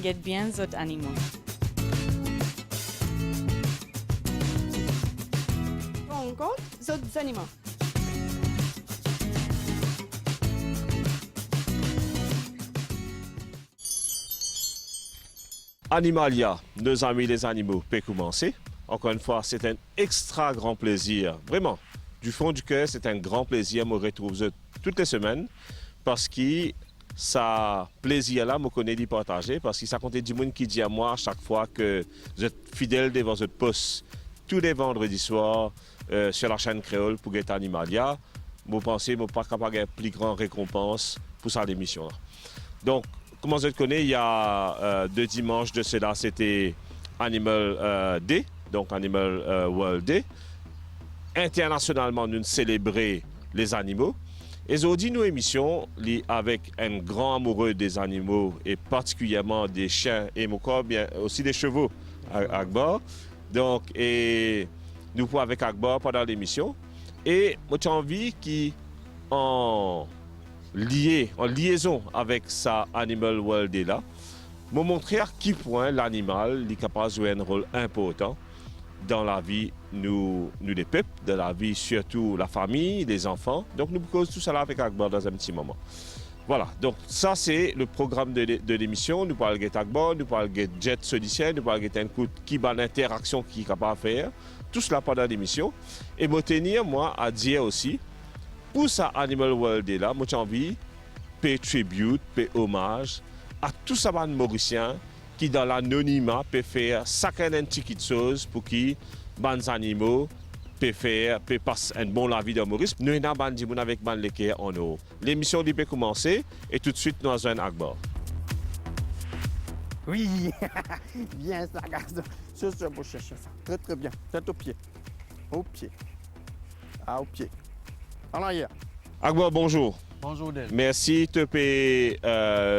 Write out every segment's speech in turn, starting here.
get bien les animaux. Encore les animaux. Animalia, nos amis les animaux, peut commencer. Encore une fois, c'est un extra grand plaisir. Vraiment, du fond du cœur, c'est un grand plaisir de me retrouver toutes les semaines parce que ça plaisir là, me connaît d'y partager parce que ça compte du monde qui dit à moi à chaque fois que vous êtes fidèle devant votre poste tous les vendredis soirs sur la chaîne créole pour Get Animalia. Vous pensez que vous pas capable de plus grande récompense pour cette émission là. Donc, comment je te connais, il y a 2 dimanches de cela, c'était Animal Day, donc Animal World Day. Internationalement, nous célébrons les animaux. Et aujourd'hui, nos émissions, avec un grand amoureux des animaux, et particulièrement des chiens et bien aussi des chevaux à bord. Donc, et nous pouvons avec Akbar pendant l'émission. Et moi, j'ai envie qu'en liaison avec sa Animal World Day là, me montrer à quel point l'animal est capable de jouer un rôle important dans la vie, nous les peuples, dans la vie surtout la famille, les enfants. Donc nous causons tout ça là avec Akbar dans un petit moment. Voilà, donc ça c'est le programme de l'émission. Nous parlons de Akbar, nous parlons de Jet Solicier, nous parlons de un coup qui va l'interaction qui est capable de faire. Tout cela pendant l'émission. Et me tenir, moi, à dire aussi, pour ça Animal World Day là, moi j'ai envie de payer tribute, payer hommage à tous ces Mauriciens qui dans l'anonymat peuvent faire chacun une petite chose pour qui les animaux peuvent passer un bon la vie de Maurice. Nous avons des gens avec les l'équerre en eau. L'émission peut commencer et tout de suite nous avons un Akbar. Oui, bien ça, garçon. C'est pour chercher ça. Très très bien. Tête au pied. Au pied. Ah, au pied. En arrière. Akbar, bonjour. Bonjour, Del. Merci de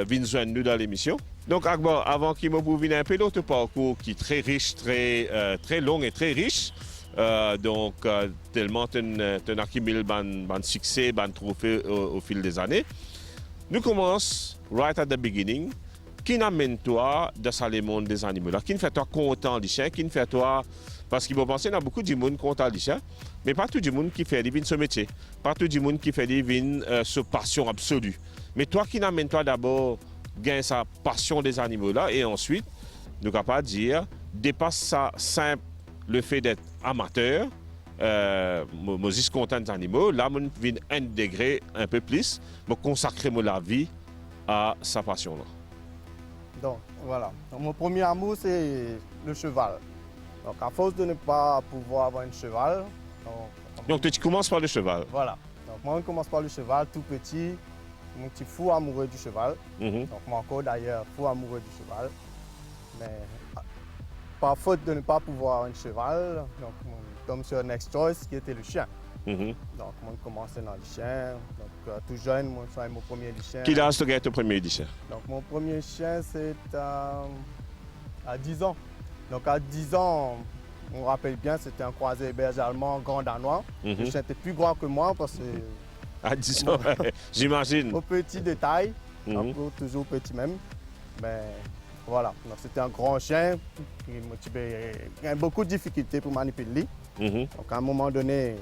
venir joindre nous dans l'émission. Donc, Akbar, avant qu'il me prouve un peu d'autre parcours qui est très riche, très long et très riche, tellement tu as accumulé un succès, un trophée au fil des années. Nous commençons right at the beginning. Qui n'amène toi dans le monde des animaux là? Qui fait toi content des chiens? Qui fait toi... Parce qu'il faut penser qu'il y a beaucoup de monde content des chiens, mais pas tout le monde qui fait ce métier. Pas tout le monde qui fait ce passion absolue. Mais toi qui n'amène toi d'abord gagner sa passion des animaux là, et ensuite, nous sommes capables de dire, dépasse ça simple le fait d'être amateur, moi suis content des animaux, là, je viens intégrer un peu plus, me consacrer la vie à sa passion là. Donc, voilà. Donc, mon premier amour, c'est le cheval. Donc, à force de ne pas pouvoir avoir un cheval... Donc, tu commences par le cheval. Voilà. Donc, moi, on commence par le cheval, tout petit. Mon petit fou amoureux du cheval. Donc, moi encore, d'ailleurs, fou amoureux du cheval. Mais, par faute de ne pas pouvoir avoir un cheval, donc, on tombe sur Next Choice, qui était le chien. Donc, moi, on commençait dans le chien. Donc, tout jeune, moi, je mon premier chien. Quel âge tu as ton premier chien? Donc, mon premier chien, c'est à 10 ans. Donc, à 10 ans, on me rappelle bien, c'était un croisé berger allemand grand danois. Le chien était plus grand que moi parce que... À 10 ans, j'imagine. Au petit de taille, toujours petit même. Mais voilà, donc c'était un grand chien qui il a beaucoup de difficultés pour manipuler. Donc, à un moment donné,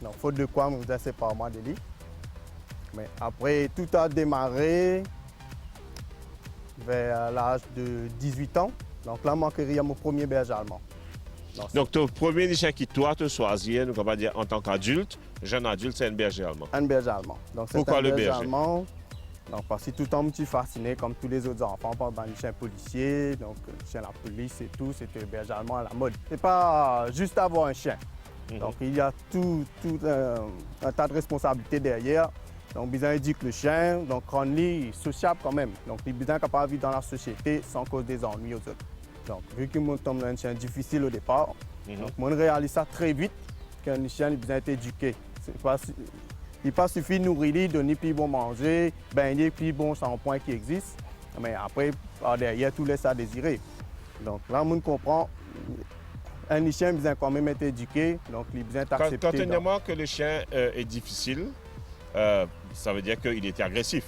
donc, faute de quoi, on me pas moi de lui. Mais après, tout a démarré vers l'âge de 18 ans. Donc là, moi, j'ai mon premier berger allemand. Donc, ton premier chien qui toi te choisir, nous on va dire en tant qu'adulte, jeune adulte, c'est un berger allemand. Un berger allemand. Donc, pourquoi le berger allemand? Donc, parce que tout le temps, je suis fasciné, comme tous les autres enfants, par les chiens policiers, donc chien la police et tout, c'était le berger allemand à la mode. C'est pas juste avoir un chien. Donc, il y a tout un tas de responsabilités derrière. Donc, besoin éduquer le chien, donc rendre lui sociable quand même. Donc, il est bien capable de vivre dans la société sans cause des ennuis aux autres. Donc, vu qu'il me tombe un chien difficile au départ, donc, on réalise ça très vite qu'un chien a besoin d'être éduqué. Il n'est pas suffit de nourrir, donner plus bon manger, baigner plus bon shampoing qui existe. Mais après, par derrière, tout laisse à désirer. Donc, là, on comprend. Un chien a besoin quand même d'être éduqué, donc il a besoin d'être accepté. Quand tu demandes que le chien est difficile, ça veut dire qu'il était agressif.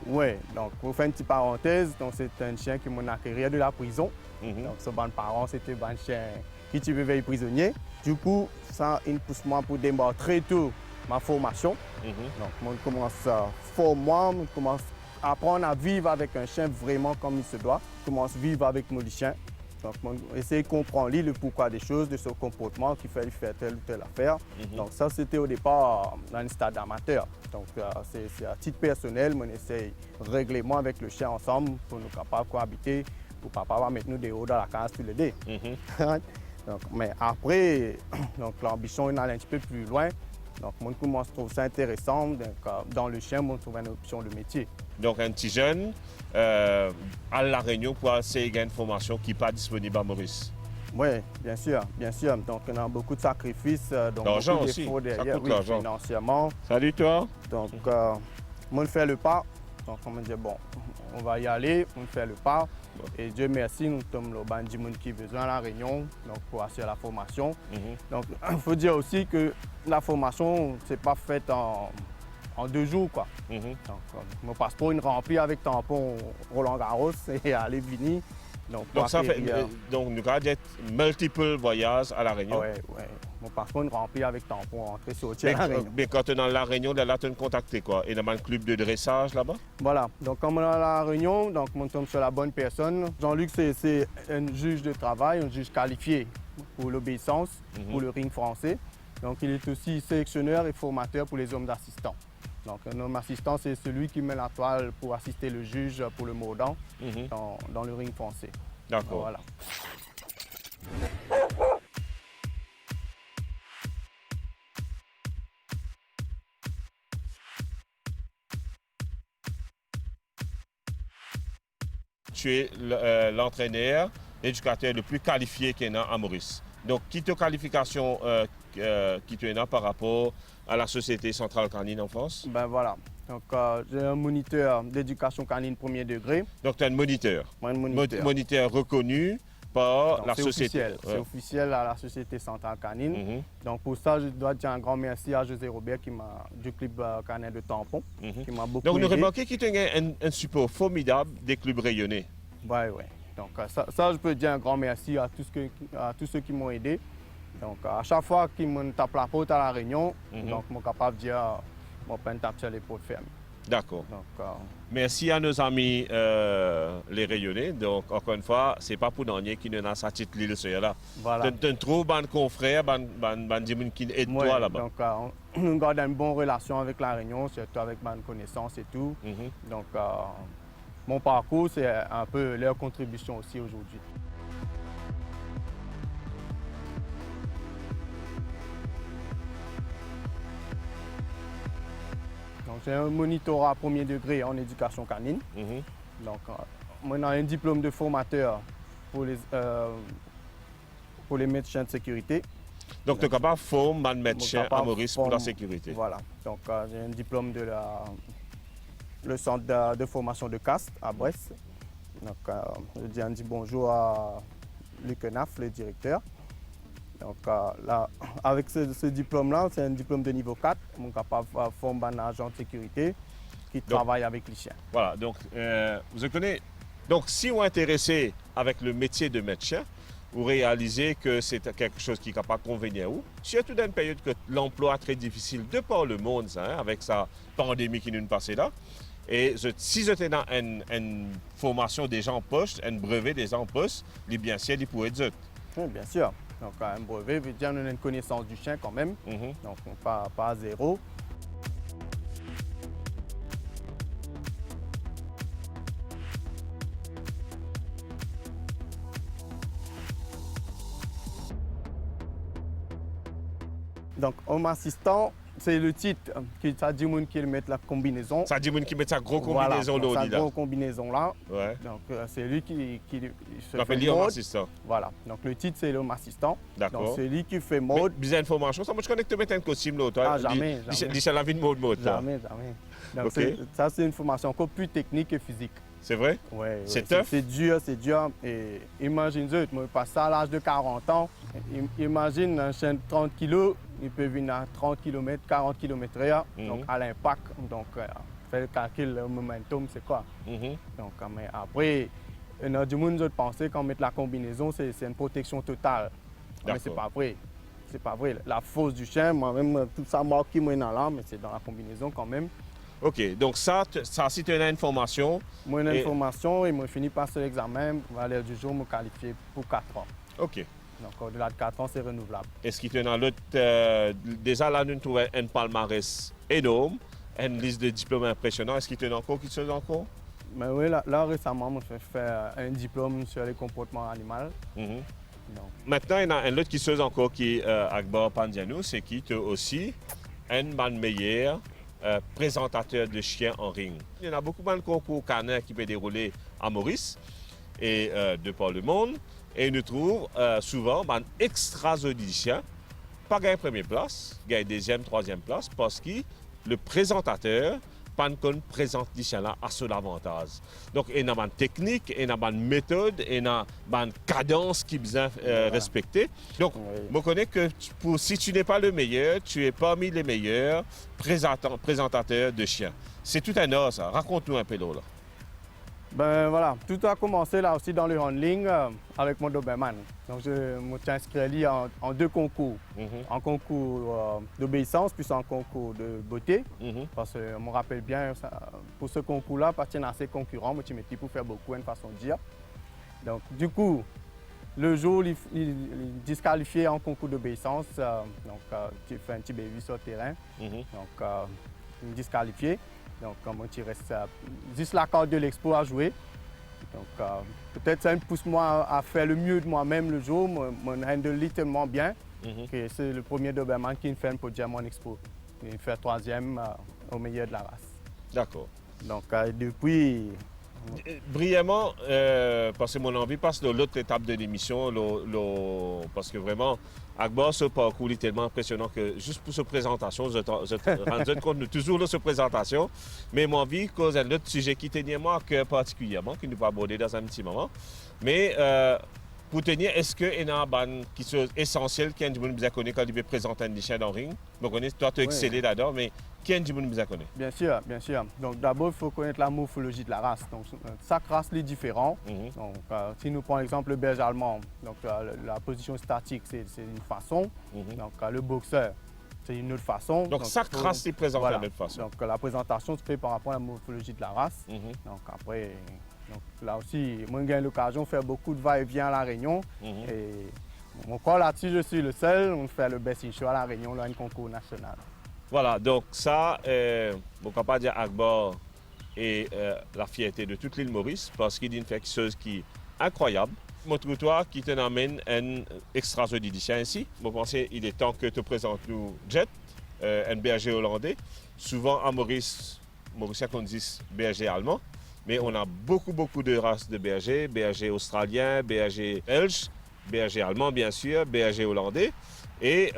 Oui, donc pour faire une petite parenthèse, donc c'est un chien qui m'a acquis de la prison. Mhm. Donc ce bon parent, c'était un chien qui tu veux veiller prisonnier. Du coup, ça il pousse moi pour démarrer très tôt ma formation. Mhm. Donc moi je commence à former, je commence à apprendre à vivre avec un chien vraiment comme il se doit. Je commence à vivre avec mon chien. Donc, essayer de comprendre lui, le pourquoi des choses, de son comportement qui fait lui faire telle ou telle affaire. Donc, ça, c'était au départ dans un stade amateur. Donc, c'est à titre personnel, on essaye de régler moi avec le chien ensemble pour nous capables de cohabiter, pour ne pas mettre nous des hauts dans la case tous les deux. Donc, mais après, l'ambition est d'aller un petit peu plus loin. Donc, moi, commence à trouver ça intéressant. Donc, dans le chien, moi, je trouve une option de métier. Donc, un petit jeune à La Réunion pour essayer de gagner une formation qui n'est pas disponible à Maurice. Oui, bien sûr, bien sûr. Donc, on a beaucoup de sacrifices, donc L'argent beaucoup aussi, d'efforts ça derrière, coûte l'argent. financièrement. Salut toi. Donc, moi, on fait le pas. Donc, on me dit, bon, on va y aller, on fait le pas. Bon. Et Dieu merci, nous sommes le bandit qui a besoin à La Réunion donc, pour assurer la formation. Donc, il faut dire aussi que la formation, ce n'est pas faite en 2 jours, quoi. Donc, mon passeport, il est rempli avec tampon Roland Garros et aller venir. Donc, ça fait, donc nous avons dit multiple voyages à La Réunion. Oui, oui. Mon passeport est rempli avec tampon entrée sortir à La Réunion. Mais quand tu es dans La Réunion, là, tu as contacté quoi? Et dans un club de dressage là-bas? Voilà. Donc, comme on est à La Réunion, donc, on tombe sur la bonne personne. Jean-Luc, c'est un juge de travail, un juge qualifié pour l'obéissance, pour le ring français. Donc, il est aussi sélectionneur et formateur pour les hommes d'assistants. Donc, un homme assistant, c'est celui qui met la toile pour assister le juge pour le mordant dans le ring français. D'accord. Voilà. Tu es l'entraîneur, l'éducateur le plus qualifié qu'il y en a à Maurice. Donc, quelle qualification qui tu as par rapport à la Société Centrale Canine en France? Ben voilà. Donc, j'ai un moniteur d'éducation canine premier degré. Donc, tu es un moniteur. Un moniteur. Moniteur reconnu par Donc, la c'est société. officiel. C'est officiel à la Société Centrale Canine. Donc, pour ça, je dois dire un grand merci à José Robert du club canin de Tampon, qui m'a beaucoup Donc, nous aidé. remarquons qu'il y a un support formidable des clubs rayonnés. Oui, oui. Donc, ça, je peux dire un grand merci à tous ceux qui m'ont aidé. Donc, à chaque fois qu'ils me tapent la porte à La Réunion, donc, je suis capable de dire, mon peine tape sur les portes fermées. D'accord. Donc, Merci à nos amis les rayonnés. Donc, encore une fois, ce n'est pas pour nous qui nous a sa petite l'île là. voilà. Tu as trop de confrères, de qui aident Ouais, toi là-bas. donc, nous gardons une bonne relation avec La Réunion, surtout avec ma connaissance et tout. Donc, mon parcours, c'est un peu leur contribution aussi aujourd'hui. Donc, j'ai un monitorat premier degré en éducation canine. Donc, moi, j'ai un diplôme de formateur pour les médecins de sécurité. Donc, tu es capable de former un médecin à Maurice pour la forme- sécurité. Voilà. Donc, j'ai un diplôme de le centre de formation de Castres à Brest. Donc, je dis bonjour à Luc Naf, le directeur. Donc, là, avec ce diplôme-là, c'est un diplôme de niveau 4. Je suis capable de former un agent de sécurité qui travaille avec les chiens. Voilà, donc vous connaissez. Donc, si vous êtes intéressé avec le métier de médecin, vous réalisez que c'est quelque chose qui est capable de convenir à vous. Surtout dans une période que l'emploi est très difficile de par le monde, hein, avec sa pandémie qui nous passait là. Et si j'étais dans une formation déjà en poste, un brevet déjà en poste, les bien sûr, ils pourraient être. Oui, bien sûr. Donc, un brevet veut dire qu'on a une connaissance du chien quand même. Donc, pas à zéro. Donc, homme assistant, c'est le titre ça dit qu'il met la combinaison. Ça dit qu'il met sa grosse Voilà, combinaison donc, là. sa grosse combinaison là. Ouais. Donc, c'est lui qui se Ça fait fait l'homme mode. assistant. Voilà. Donc, le titre, c'est l'homme assistant. D'accord. Donc, c'est lui qui fait Mais mode. bizarre information, ça, moi je connais que tu mets un costume là, toi. Ah, jamais, jamais. Dis ça la vie de mode, toi. Jamais, jamais. Donc, Ok. ça, c'est une formation encore plus technique et physique. C'est vrai? Ouais, C'est tough? C'est dur, c'est dur. Et imagine, moi, je passe ça à l'âge de 40 ans. Imagine un chien de 30 kg, il peut venir à 30 km, 40 km/h, donc à l'impact. Donc, fait le calcul, le momentum, c'est quoi. Mhm. Donc, mais après, il y a du monde qui pense qu'on met la combinaison, c'est une protection totale. Mais c'est D'accord. pas vrai. C'est pas vrai. La force du chien, moi-même, tout ça marqué moi dans l'âme, mais c'est dans la combinaison quand même. OK, donc ça si tu as une information, Moi, une Et- information et moi, je finis par ce l'examen. Pour aller du jour, me qualifier pour 4 ans. OK. Donc, au-delà de 4 ans, c'est renouvelable. Est-ce qu'il te dans l'autre, déjà là, nous trouvons un palmarès énorme, une liste de diplômes impressionnants. Est-ce qu'il te encore quelque chose encore? Mais oui, là récemment, je fais un diplôme sur les comportements animaux. Mhm. Donc, Maintenant, il y en a un autre qui se encore qui est Akbar Pandianou, c'est qui te aussi un man meilleur présentateur de chiens en ring. Il y en a beaucoup de concours canins qui peuvent dérouler à Maurice et de par le monde. Et nous trouvons souvent un extra audition, pas gagner première place, gagner deuxième, troisième place, parce que le présentateur Pancon présente là à son avantage. Donc, il y a une technique, il y a une méthode, il y a une cadence qui est besoin respecter. Donc, oui. je connais que si tu n'es pas le meilleur, tu es parmi les meilleurs présentateurs de chiens. C'est tout un art, ça. Raconte-nous un peu là. Ben voilà, tout a commencé là aussi dans le handling avec mon Doberman. Donc je me suis inscrit en 2 concours. Mhm, Un concours d'obéissance puis un concours de beauté. mhm. Parce que je me rappelle bien, pour ce concours-là, parce qu'il y a assez concurrents, moi je me suis pour faire beaucoup, une façon de dire. Donc du coup, le jour, il disqualifié en concours d'obéissance. Tu fais un petit bévue sur le terrain. Mhm. Donc, il me disqualifié. Donc, moi, il reste juste la carte de l'expo à jouer. Donc, peut-être ça me pousse moi à faire le mieux de moi-même le jour. Moi, je handle tellement bien Mhm. que c'est le premier Doberman qui me fait un podium en expo. Il fait 3e au meilleur de la race. D'accord. Donc, depuis, Brièvement, parce que mon envie passe de l'autre étape de l'émission, parce que vraiment, Akbar, ce parcours est tellement impressionnant que juste pour cette présentation, je te rends compte de toujours de cette présentation, mais mon envie cause un autre sujet qui tenait moi à cœur particulièrement, qui nous va aborder dans un petit moment. Mais pour tenir, est-ce qu'il y a qui sont essentiels qui ont du monde bien connu quand il veut présenter un chien dans le ring? Donc, toi, tu as excellé là-dedans, mais qui a du monde bien connu? bien sûr, bien sûr. Donc, d'abord, il faut connaître la morphologie de la race. Donc, chaque race est différente. Mhm. Donc, si nous prenons l'exemple le berger allemand, donc, la position statique, c'est une façon. Mhm. Donc, le boxeur, c'est une autre façon. Donc, chaque race est présentée voilà. de notre façon. Donc, la présentation se fait par rapport à la morphologie de la race. Mhm. Donc, après, là aussi, moi, j'ai l'occasion de faire beaucoup de va-et-vient à La Réunion. Mhm. Et mon corps là-dessus, je suis le seul. On fait le best in show à La Réunion, là, un concours national. Voilà, donc ça, on ne peut pas dire Akbar est la fierté de toute l'île Maurice parce qu'il dit quelque chose qui est incroyable. Montre-toi qui te amène un extra édition ici. Je pense qu'il est temps que tu présentes nous Jet, un berger hollandais. Souvent à Maurice, Mauricien qu'on dit berger allemand, mais on a beaucoup de races de bergers, berger australien, berger belge, berger allemand bien sûr, berger hollandais. Et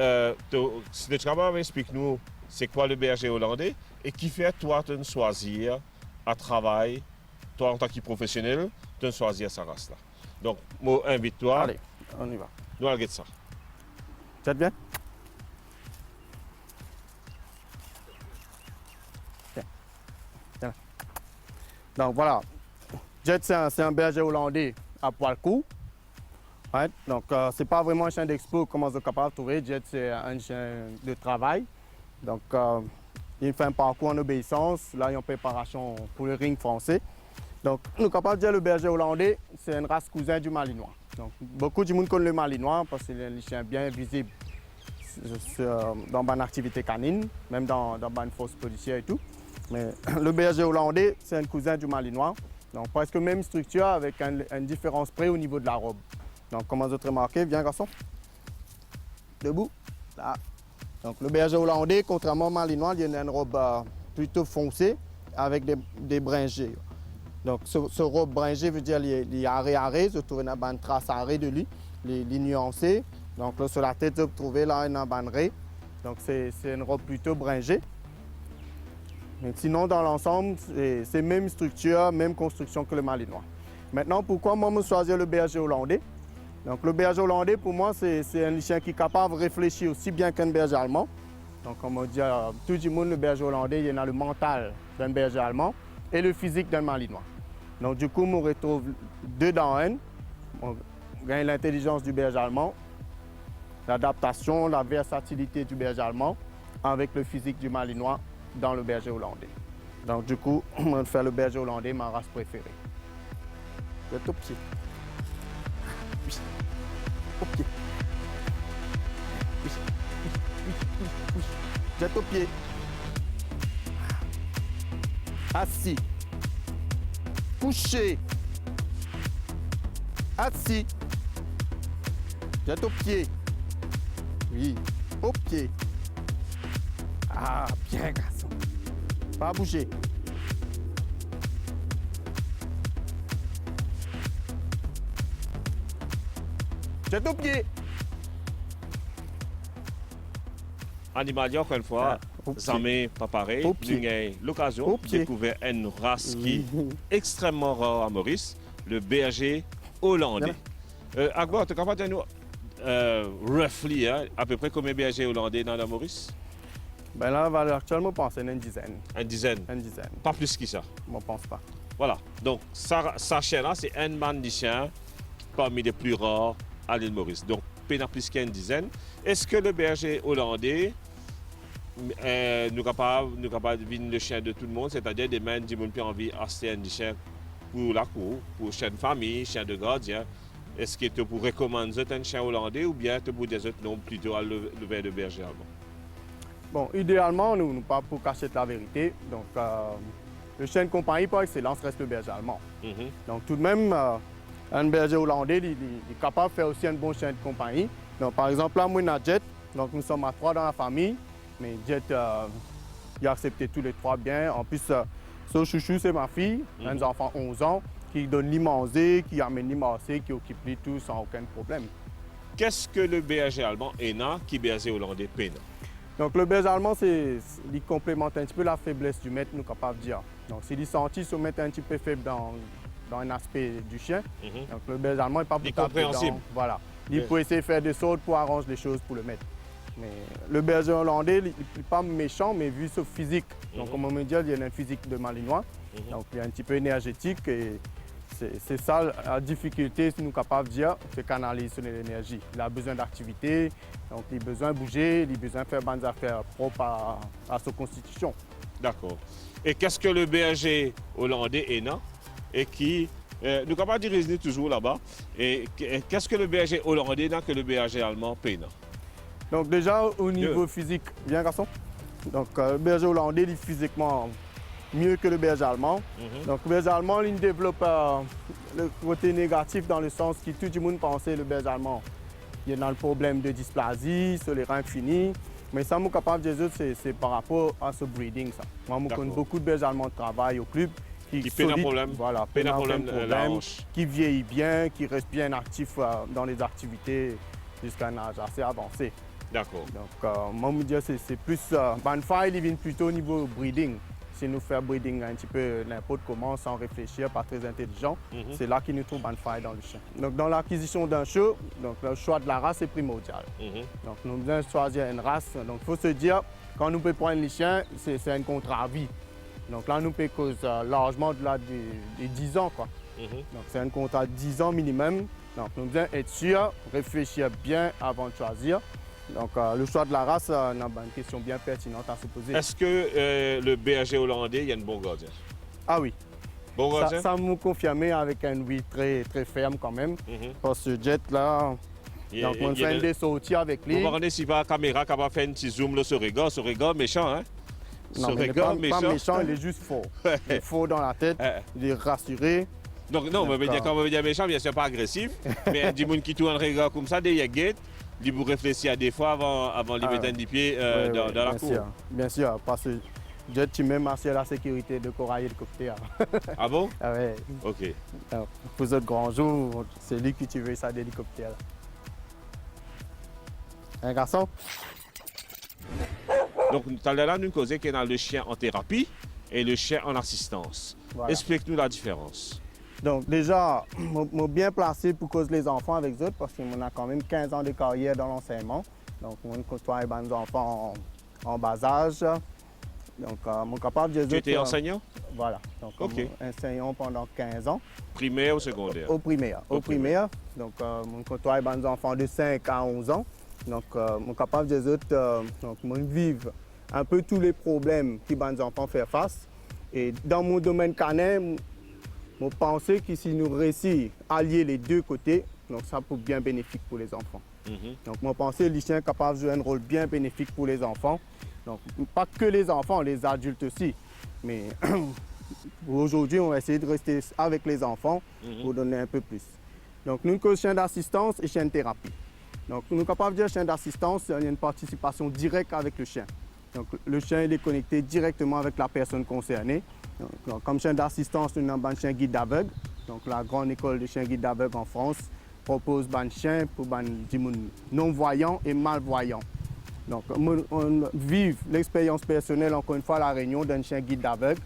si tu travailles, explique-nous c'est quoi le berger hollandais et qui fait toi de choisir à travail, toi en tant que professionnel, de choisir sa race là. Donc, moi, invite-toi, Allez, on y va. nous allons regarder ça. Tu vas bien? Tiens. Donc voilà, Jet c'est un berger hollandais à poil court. Ouais, donc c'est pas vraiment un chien d'expo comme on est capable de trouver. Jet c'est un chien de travail. Donc il fait un parcours en obéissance. Là il est en préparation pour le ring français. Donc nous sommes capables de dire que le berger hollandais c'est une race cousin du malinois. Donc beaucoup de monde connaît le malinois parce que c'est un chien bien visible dans une activité canine, même dans une force policière et tout. Mais le berger hollandais, c'est un cousin du malinois. Donc presque même structure avec une différence près au niveau de la robe. Donc comme vous avez remarqué, viens garçon. Debout. Là. Donc le berger hollandais, contrairement au malinois, il a une robe plutôt foncée avec des bringés. Donc ce robe bringé veut dire qu'il est arrêt, vous trouvez une trace arrêt de lui, les nuancé. Donc là sur la tête, vous trouvez là une banderée. Donc c'est une robe plutôt bringée. Mais sinon, dans l'ensemble, c'est même structure, même construction que le malinois. Maintenant, pourquoi moi, je choisis le berger hollandais? Donc, le berger hollandais, pour moi, c'est un chien qui est capable de réfléchir aussi bien qu'un berger allemand. Donc, comme on dit, tout le monde, le berger hollandais, il y en a le mental d'un berger allemand et le physique d'un malinois. Donc, du coup, on retrouve deux dans un. On gagne l'intelligence du berger allemand, l'adaptation, la versatilité du berger allemand avec le physique du malinois dans le berger hollandais. Donc, du coup, on va faire le berger hollandais, ma race préférée. C'est tout petit. Oui. Ok. Oui. Oui. Jette au pied. Assis. Couché. Assis. Jette au pied. Oui. Au pied. Ah, bien, garçon. Pas bouger. Jette au pied. Animalier, encore une fois, Au pied. Zamé, pas pareil. Au pied. Nous avons l'occasion Au de pied. découvrir une race qui Oui. est extrêmement rare à Maurice, le berger hollandais. Agbo, tu es capable de nous roughly, hein, à peu près combien de bergers hollandais dans la Maurice? Ben là, on va actuellement penser à une dizaine. Une dizaine, Une dizaine. pas plus que ça. On ne pense pas. Voilà. Donc, sa chien-là, c'est un man de chien parmi les plus rares à l'île Maurice. Donc, pas plus qu'une dizaine. Est-ce que le berger hollandais nous capable de vendre le chien de tout le monde, c'est-à-dire des gens qui ont envie d'acheter un chien pour la cour, pour chien de famille, chien de gardien? Est-ce que tu pourrais recommander un chien hollandais ou bien tu pourrais des autres non plutôt à le vers de berger allemand? Bon, idéalement, nous pas pour cacher la vérité. Donc, le chien de compagnie par excellence reste le berger allemand. Mhm. Donc, tout de même, un berger hollandais il est capable de faire aussi un bon chien de compagnie. Donc, par exemple, là, moi, on a Jet. Donc, nous sommes à 3 dans la famille. Mais Jet, il a accepté tous les 3 bien. En plus, son chouchou, c'est ma fille, un enfant 11 ans, qui donne l'immenser, qui amène l'immenser, qui occupe les tout sans aucun problème. Qu'est-ce que le berger allemand est qui berger hollandais peine? Donc, le berger allemand, il complémente un petit peu la faiblesse du maître, nous capables de dire. Donc, s'il est senti se mettre un petit peu faible dans un aspect du chien, donc le berger allemand n'est pas Il est taper compréhensible. Voilà. Il Oui. peut essayer de faire des sortes pour arranger les choses pour le maître. Mais le berger hollandais, il n'est pas méchant, mais vu son physique. Donc, comme on me dit, il a un physique de malinois. Donc, il est un petit peu énergétique et c'est ça la difficulté, si nous sommes capables de dire, c'est canaliser son énergie. Il a besoin d'activité, donc il a besoin de bouger, il a besoin de faire des affaires propres à sa constitution. D'accord. Et qu'est-ce que le berger hollandais est et qui nous sommes capables de résider toujours là-bas. Et qu'est-ce que le berger hollandais que le berger allemand peine? Donc déjà au niveau physique, bien garçon. Donc le berger hollandais il est physiquement mieux que le berger allemand. Donc le berger allemand il développe le côté négatif dans le sens que tout le monde pensait le berger allemand. Il y a le problème de dysplasie, sur les reins finis. Mais ça, je suis capable de dire c'est par rapport à ce breeding. Ça. Moi, je connais beaucoup de bergers allemands qui travaillent au club. Qui peine un problème, voilà, peine un problème la hanche. Qui vieillit bien, qui reste bien actif dans les activités jusqu'à un âge assez avancé. D'accord. Donc, moi, je me dis c'est plus. Banfire, il vient plutôt au niveau breeding. Si nous faisons breeding un petit peu n'importe comment, sans réfléchir, pas très intelligent, c'est là qu'il nous trouve Banfire dans le chien. Donc, dans l'acquisition d'un chiot, donc, le choix de la race est primordial. Donc, nous devons choisir une race. Donc, il faut se dire, quand nous pouvons prendre les chiens, c'est un contrat à vie. Donc là, nous pouvons cause largement de-delà des 10 ans. Quoi. Donc, c'est un contrat de 10 ans minimum. Donc, nous devons être sûr, réfléchir bien avant de choisir. Donc, le choix de la race, c'est une question bien pertinente à se poser. Est-ce que le berger hollandais, il y a un bon gardien? Ah oui. Bon gardien? Ça me confirmer avec un oui très, très ferme quand même. Parce que Jet, là, donc on fait des sorties avec lui. Vous me rendez si pas la caméra capable de faire un petit zoom là, sur ce regard méchant, hein? Non, mais il n'est pas méchant, il est juste fort. Il est fort dans la tête, il est rassuré. Donc, non, quand on veut dire méchant, bien sûr, pas agressif. Mais du monde qui tourne un regard comme ça, il y a guette. Il vous réfléchir à des fois avant de mettre un pied dans la cour. Bien sûr, parce que Jet, tu même assurer la sécurité de corail hélicoptère. Ah bon? Ah ouais. OK. Alors, pour autres grands jours, c'est lui qui tu veux ça d'hélicoptère. Un garçon? Donc, tout à l'heure, nous causons qu'il y a le chien en thérapie et le chien en assistance. Voilà. Explique-nous la différence. Donc déjà, je suis bien placé pour causer les enfants avec eux parce qu'on a quand même 15 ans de carrière dans l'enseignement. Donc, on côtoie les enfants en bas âge. Donc, je suis capable de... Tu étais enseignant? Voilà. Donc, OK. enseignant pendant 15 ans. Primaire ou secondaire? Au primaire. Au primaire. Donc, je côtoie des enfants de 5 à 11 ans. Donc, je suis capable de vivre un peu tous les problèmes que les enfants font face. Et dans mon domaine canin, je pense que si nous réussissons à allier les deux côtés, donc ça peut être bien bénéfique pour les enfants. Donc, je pense que les chiens sont capables de jouer un rôle bien bénéfique pour les enfants. Donc, pas que les enfants, les adultes aussi. Mais aujourd'hui, on va essayer de rester avec les enfants pour donner un peu plus. Donc, nous avons chien d'assistance et chien de thérapie. Donc, nous sommes capables de dire chien d'assistance, il y a une participation directe avec le chien. Donc, le chien il est connecté directement avec la personne concernée. Donc, comme chien d'assistance, nous avons un chien guide d'aveugle. Donc, la grande école de chiens guides d'aveugle en France propose un chien pour les non-voyants et malvoyants. Donc, on vit l'expérience personnelle, encore une fois, à La Réunion d'un chien guide d'aveugle.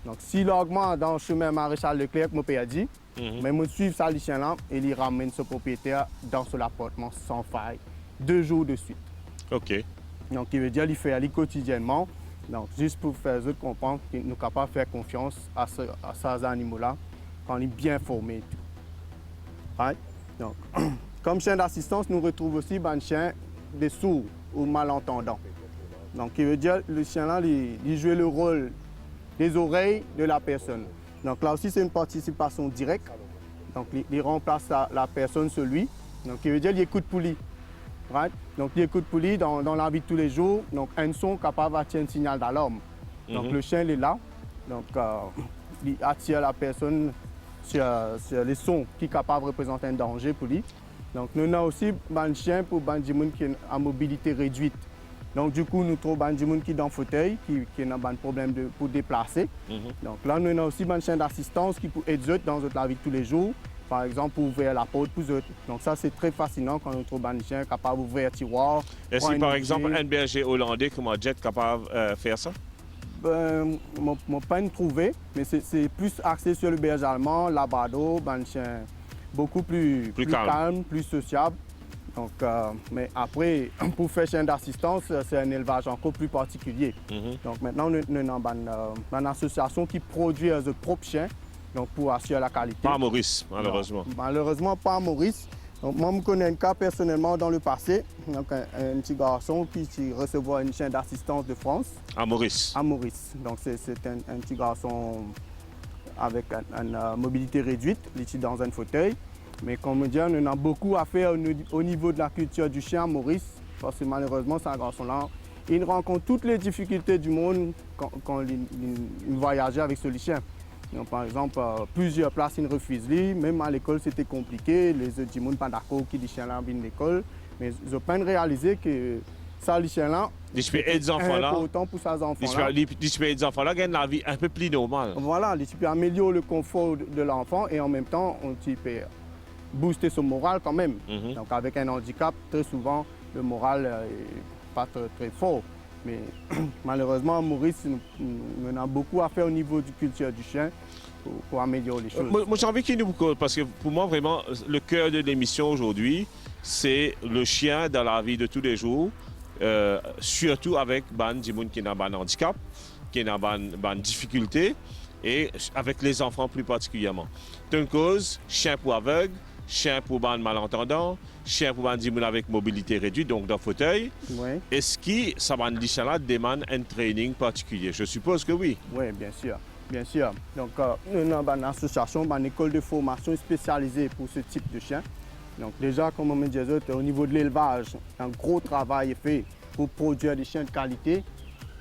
Donc, s'il augmente dans le chemin Maréchal Leclerc, je peux dire, mais je suis ça, le chien-là, et il ramène ce propriétaire dans son appartement sans faille, 2 jours de suite. OK. Donc, il veut dire qu'il fait aller quotidiennement. Donc, juste pour faire eux comprendre qu'ils sont capables de faire confiance à ces animaux-là quand ils sont bien formés et tout. Right? Donc, comme chien d'assistance, nous retrouvons aussi un chien des sourds ou malentendants. Donc, il veut dire que le chien-là, il joue le rôle des oreilles de la personne. Donc, là aussi, c'est une participation directe. Donc, il remplace la personne sur lui. Donc, il veut dire qu'il écoute pour lui. Right? Donc, il écoute pour lui dans la vie de tous les jours. Donc, un son capable d'attirer un signal d'alarme. Donc, le chien il est là. Donc, il attire la personne sur les sons qui sont capables de représenter un danger pour lui. Donc, nous avons aussi un chien pour les gens qui ont une mobilité réduite. Donc, du coup, nous trouvons des gens qui sont dans le fauteuil, qui ont un problème pour déplacer. Donc, là, nous avons aussi un chien d'assistance qui peut aider dans la vie de tous les jours. Par exemple, pour ouvrir la porte pour eux. Donc, ça, c'est très fascinant quand on trouve un chien capable d'ouvrir un tiroir. Est-ce que, par exemple, un berger hollandais comme Jet est capable de faire ça? Je n'ai pas trouvé, mais c'est plus axé sur le berger allemand, labrador, un chien beaucoup plus calme, plus sociable. Donc, mais après, pour faire chien d'assistance, c'est un élevage encore plus particulier. Donc maintenant, nous avons une association qui produit ses propres chiens donc pour assurer la qualité. Pas à Maurice, malheureusement. Non, malheureusement, pas à Maurice. Donc, moi, je connais un cas personnellement dans le passé. Donc, un petit garçon qui recevait une chien d'assistance de France. À Maurice. À Maurice. Donc, c'est un petit garçon avec une mobilité réduite, il est dans un fauteuil. Mais comme on dit, on a beaucoup à faire au niveau de la culture du chien à Maurice. Parce que malheureusement, ce garçon-là, il rencontre toutes les difficultés du monde quand il voyageait avec ce chien. Donc, par exemple, plusieurs places, ils refusent. Même à l'école, c'était compliqué. Les autres ne sont pas d'accord que les chiens-là viennent de l'école. Mais ils ont pas réalisé que ça, les chiens-là, c'est important pour ces enfants-là. Les enfants-là gagnent la vie un peu plus normale. Voilà, tu peux améliorer le confort de l'enfant et en même temps, on peut booster son moral quand même. Donc, avec un handicap, très souvent, le moral n'est pas très fort. Mais malheureusement, à Maurice, on a beaucoup à faire au niveau du culture du chien pour améliorer les choses. Moi, j'ai envie qu'il nous... Parce que pour moi, vraiment, le cœur de l'émission aujourd'hui, c'est le chien dans la vie de tous les jours, surtout avec des gens qui ont un handicap, qui ont une difficulté, et avec les enfants plus particulièrement. C'est une cause, chien pour aveugle, chien pour les malentendants, chien pour les gens avec mobilité réduite, donc dans le fauteuil. Oui. Est-ce que ça demande un training particulier? Je suppose que oui. Oui, bien sûr. Bien sûr. Donc, nous avons une association, une école de formation spécialisée pour ce type de chien. Donc, déjà, comme on disait, au niveau de l'élevage, un gros travail est fait pour produire des chiens de qualité,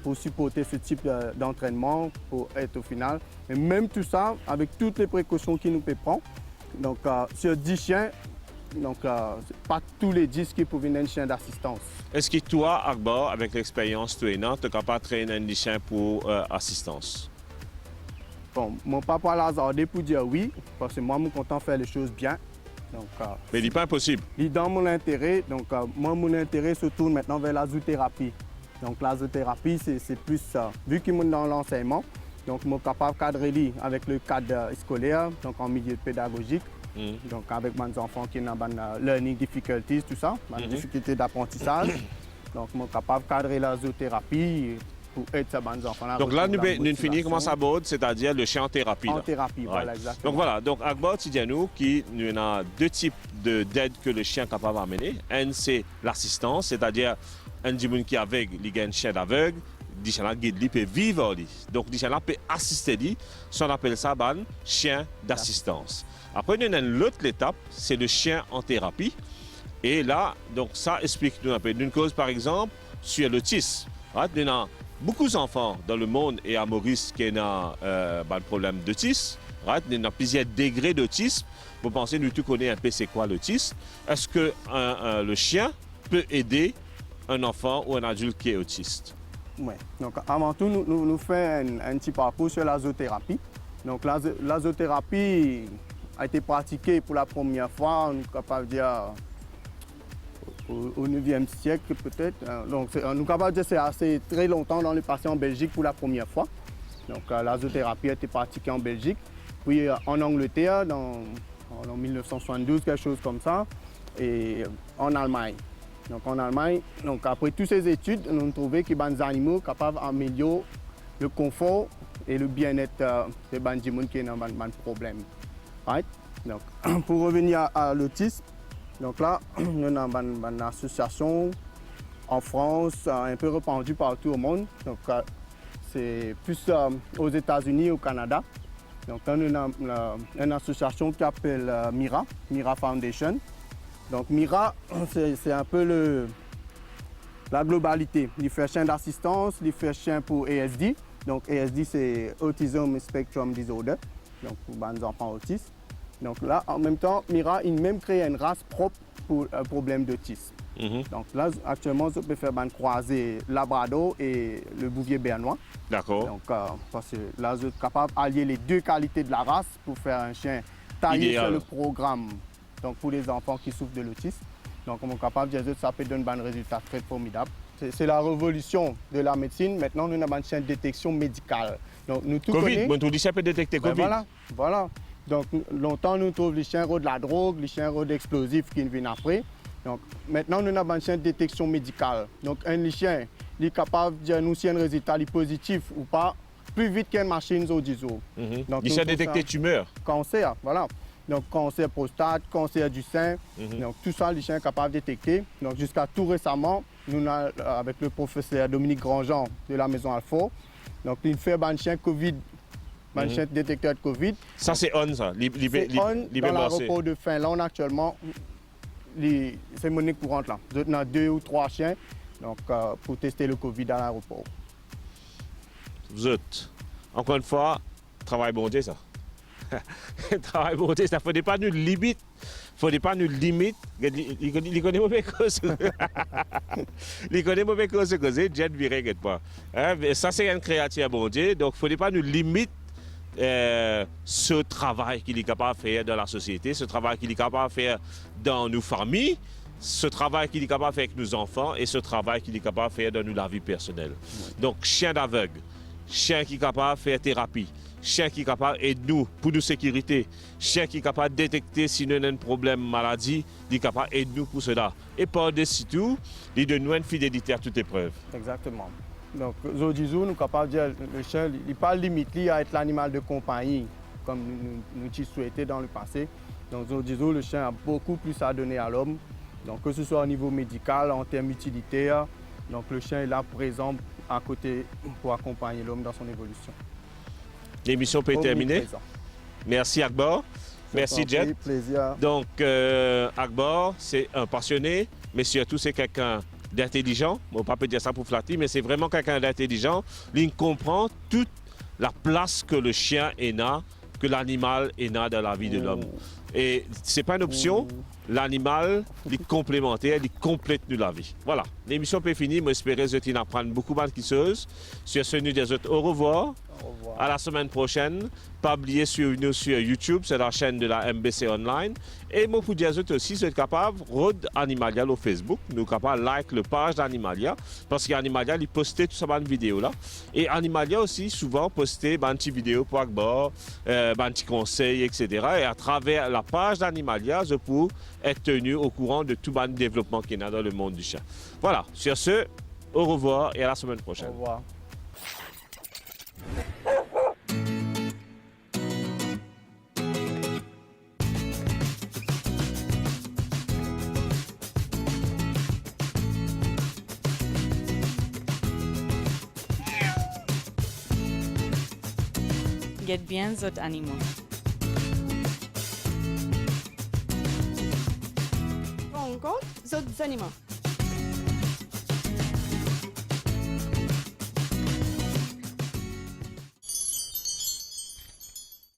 pour supporter ce type d'entraînement, pour être au final. Mais même tout ça, avec toutes les précautions qu'il nous peut prendre. Donc, sur 10 chiens, donc, pas tous les 10 qui peuvent venir un chien d'assistance. Est-ce que toi, Akbar, avec l'expérience traînante, tu es capable de traîner un chien pour assistance? Bon, mon papa l'a hasardé pour dire oui, parce que moi, je suis content de faire les choses bien. Donc, mais il n'est pas impossible. Il est dans mon intérêt. Donc, moi, mon intérêt se tourne maintenant vers la zoothérapie. Donc, la zoothérapie, c'est plus vu qu'il est dans l'enseignement. Donc, je suis capable de cadrer avec le cadre scolaire, donc en milieu pédagogique. Donc, avec mes enfants qui ont des learning difficulties, tout ça, des difficultés d'apprentissage. Donc, je suis capable de cadrer la zoothérapie pour aider ces enfants-là. Donc là, nous finissons comment ça aborde, c'est-à-dire le chien en thérapie. En là. thérapie, voilà, Right. exactement. Donc voilà, donc Akbar Tidianou, nous a deux types d'aide que le chien est capable d'amener. Un, c'est l'assistance, c'est-à-dire un monde qui est aveugle, il a un chien aveugle, il chien guide, il peut vivre. Donc il chien peut assister, ça on appelle ça un chien d'assistance. Après, nous avons l'autre étape, c'est le chien en thérapie. Et là, donc ça explique nous un peu. Une cause, par exemple, sur l'autisme. Right? Nous avons beaucoup d'enfants dans le monde et à Maurice qui ont un problème d'autisme. Right? Nous avons plusieurs degrés d'autisme. Vous pensez, nous tous connaissons un peu c'est quoi l'autisme. Est-ce que le chien peut aider un enfant ou un adulte qui est autiste? Oui. Donc, avant tout, nous faisons un petit parcours sur la zoothérapie. Donc, la zoothérapie a été pratiquée pour la première fois, on est capable de dire, au 9e siècle peut-être. Donc, on est capable de dire que c'est assez très longtemps dans le passé en Belgique pour la première fois. Donc, la zoothérapie a été pratiquée en Belgique. Puis en Angleterre, en 1972, quelque chose comme ça, et en Allemagne. Donc, en Allemagne, donc, après toutes ces études, on a trouvé que les animaux sont capables d'améliorer le confort et le bien-être des gens qui ont un problème. Right? Donc, pour revenir à l'autisme, donc là, nous avons une association en France, un peu répandue partout au monde. Donc, c'est plus aux États-Unis et au Canada. Donc, là, nous avons une association qui s'appelle Mira Foundation. Donc, Mira, c'est un peu la globalité. Il fait chien d'assistance, il fait chien pour ASD. Donc, ASD, c'est Autism Spectrum Disorder, donc pour les enfants autistes. Donc là, en même temps, Mira, il a même créé une race propre pour un problème d'autisme. Donc là, actuellement, je peux faire une croisée Labrador et le Bouvier bernois. D'accord. Donc, parce que là, je suis capable d'allier les deux qualités de la race pour faire un chien taillé Idéal. sur le programme. Donc, pour les enfants qui souffrent de l'autisme. Donc, on est capable de dire que ça peut donner un résultat très formidable. C'est la révolution de la médecine. Maintenant, nous avons un chien de détection médicale. Donc, nous tout Covid, connaissons. on dit ça peut détecter Ben Covid. voilà. Donc, longtemps, nous trouvons les chiens de la drogue, les chiens d'explosifs qui viennent après. Donc, maintenant, nous avons un chien de détection médicale. Donc, un chien il est capable de dire nous si un résultat est positif ou pas, plus vite qu'une machine au DISO. Donc, Il nous sait trouvons détecter ça- tumeur. Cancer, voilà. Donc, cancer prostate, cancer du sein. Donc, tout ça, les chiens sont capables de détecter. Donc, jusqu'à tout récemment, nous, avec le professeur Dominique Grandjean de la Maison Alfort, donc, il fait un chien COVID, un chien détecteur de COVID. Ça, c'est on, ça. C'est on dans l'aéroport de Finlande actuellement. C'est monnaie courante là. On a 2 ou 3 chiens donc, pour tester le COVID à l'aéroport. Vous autres, encore une fois, travail bon Dieu, ça. Travail bon Dieu, ça ne faudrait pas nous limite. Faudrait pas nous limite. Il connaît mauvais cause. Il connaît mauvais cause, Jet viré, pas. Hein? Mais ça, c'est une créature bon Dieu. Donc, il ne faudrait pas nous limite ce travail qu'il est capable de faire dans la société, ce travail qu'il est capable de faire dans nos familles, ce travail qu'il est capable de faire avec nos enfants et ce travail qu'il est capable de faire dans la vie personnelle. Donc, chien d'aveugle, chien qui est capable de faire thérapie, chien qui est capable d'aider nous pour nos sécurité, chien qui est capable de détecter si nous avons un problème maladie, il est capable d'aider nous pour cela. Et par-dessus tout, il donne nous une fidélité à toute épreuve. Exactement. Donc, aujourd'hui, nous sommes capables de dire que le chien n'est pas limité à être l'animal de compagnie, comme nous souhaitions dans le passé. Donc, aujourd'hui, le chien a beaucoup plus à donner à l'homme. Donc, que ce soit au niveau médical, en termes utilitaires, donc le chien est là présent à côté pour accompagner l'homme dans son évolution. L'émission peut être terminée. Omniprésent. Merci Akbar. Merci Je t'en prie, Jet. Plaisir. Donc Akbar, c'est un passionné, mais surtout c'est quelqu'un d'intelligent. On ne peut pas dire ça pour flatter, mais c'est vraiment quelqu'un d'intelligent. Il comprend toute la place que le chien est là, que l'animal est là dans la vie de l'homme. Et ce n'est pas une option. L'animal, il est complémentaire, il complète nous la vie. Voilà, l'émission peut finir. Moi, j'espère que vous apprendre beaucoup de choses. Sur ce, nous des autres, au revoir. Au revoir. À la semaine prochaine. Pas oublier suivre nous sur YouTube, c'est la chaîne de la MBC Online. Et moi, pour dire aussi, vous êtes capable, Road Animalia au Facebook, nous capable like le page d'Animalia, parce qu'Animalia, il postait tout ça dans une vidéo là. Et Animalia aussi, souvent, postait une petite vidéo pour Akbar, un petit conseil, etc. Et à travers la page d'Animalia, je peux être tenu au courant de tout le développement qu'il y a dans le monde du chien. Voilà, sur ce, au revoir et à la semaine Au prochaine. revoir. Get bien zot animaux. Rencontre zot animaux.